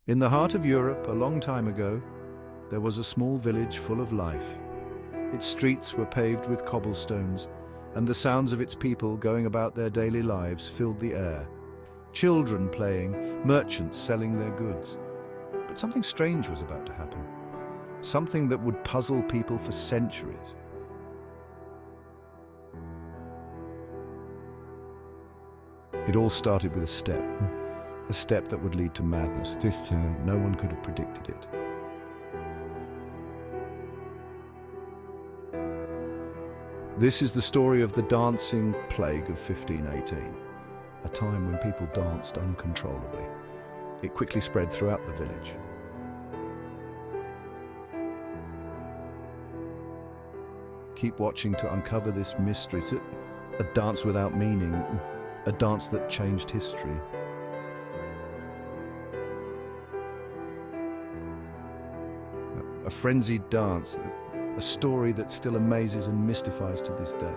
In the heart of Europe, a long time ago, there was a small village full of life. Its streets were paved with cobblestones, and the sounds of its people going about their daily lives filled the air. Children playing, merchants selling their goods. But something strange was about to happen. Something that would puzzle people for centuries. It all started with a step that would lead to madness. No one could have predicted it. This is the story of the dancing plague of 1518, a time when people danced uncontrollably. It quickly spread throughout the village. Keep watching to uncover this mystery. A dance without meaning, a dance that changed history. A frenzied dance, a story that still amazes and mystifies to this day.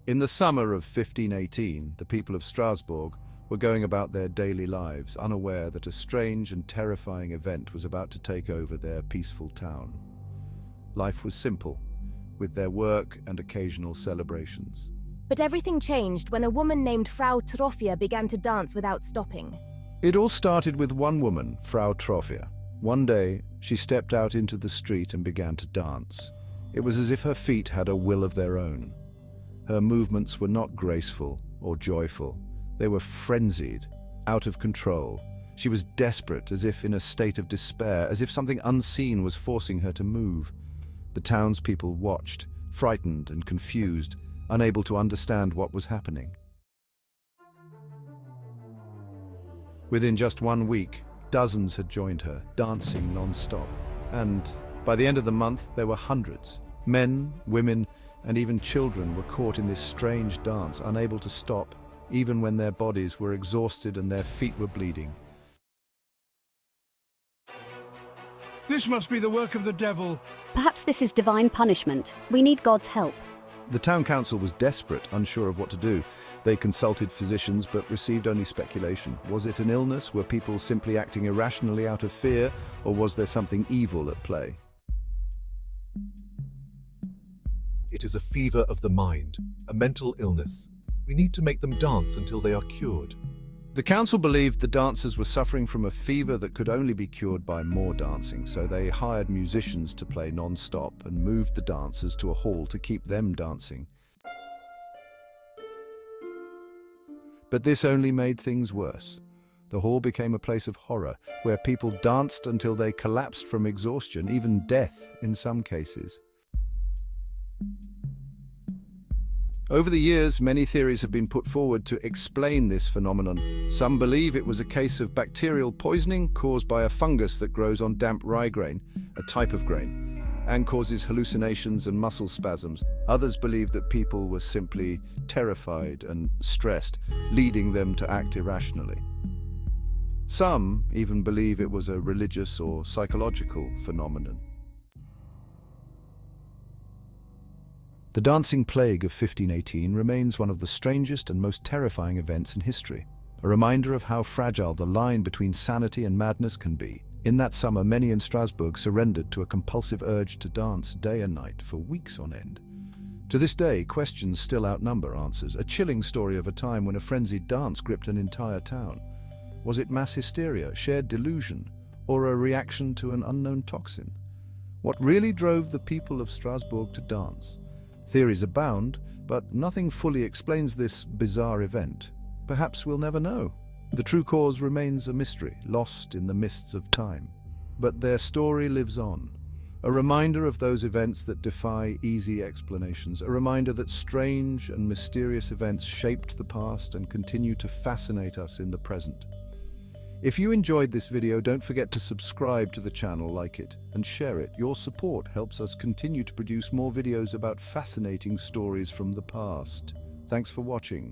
In the summer of 1518, the people of Strasbourg were going about their daily lives, unaware that a strange and terrifying event was about to take over their peaceful town. Life was simple, with their work and occasional celebrations. But everything changed when a woman named Frau Troffia began to dance without stopping. It all started with one woman, Frau Troffia. One day, she stepped out into the street and began to dance. It was as if her feet had a will of their own. Her movements were not graceful or joyful. They were frenzied, out of control. She was desperate, as if in a state of despair, as if something unseen was forcing her to move. The townspeople watched, frightened and confused, unable to understand what was happening. Within just 1 week, dozens had joined her, dancing non-stop. And by the end of the month, there were hundreds. Men, women, and even children were caught in this strange dance, unable to stop, even when their bodies were exhausted and their feet were bleeding. This must be the work of the devil. Perhaps this is divine punishment. We need God's help. The town council was desperate, unsure of what to do. They consulted physicians but received only speculation. Was it an illness? Were people simply acting irrationally out of fear? Or was there something evil at play? It is a fever of the mind, a mental illness. We need to make them dance until they are cured. The council believed the dancers were suffering from a fever that could only be cured by more dancing, so they hired musicians to play non-stop and moved the dancers to a hall to keep them dancing. But this only made things worse. The hall became a place of horror, where people danced until they collapsed from exhaustion, even death in some cases. Over the years, many theories have been put forward to explain this phenomenon. Some believe it was a case of bacterial poisoning caused by a fungus that grows on damp rye grain, a type of grain, and causes hallucinations and muscle spasms. Others believe that people were simply terrified and stressed, leading them to act irrationally. Some even believe it was a religious or psychological phenomenon. The dancing plague of 1518 remains one of the strangest and most terrifying events in history, a reminder of how fragile the line between sanity and madness can be. In that summer, many in Strasbourg surrendered to a compulsive urge to dance day and night for weeks on end. To this day, questions still outnumber answers, a chilling story of a time when a frenzied dance gripped an entire town. Was it mass hysteria, shared delusion, or a reaction to an unknown toxin? What really drove the people of Strasbourg to dance? Theories abound, but nothing fully explains this bizarre event. Perhaps we'll never know. The true cause remains a mystery, lost in the mists of time. But their story lives on, a reminder of those events that defy easy explanations, a reminder that strange and mysterious events shaped the past and continue to fascinate us in the present. If you enjoyed this video, don't forget to subscribe to the channel, like it, and share it. Your support helps us continue to produce more videos about fascinating stories from the past. Thanks for watching.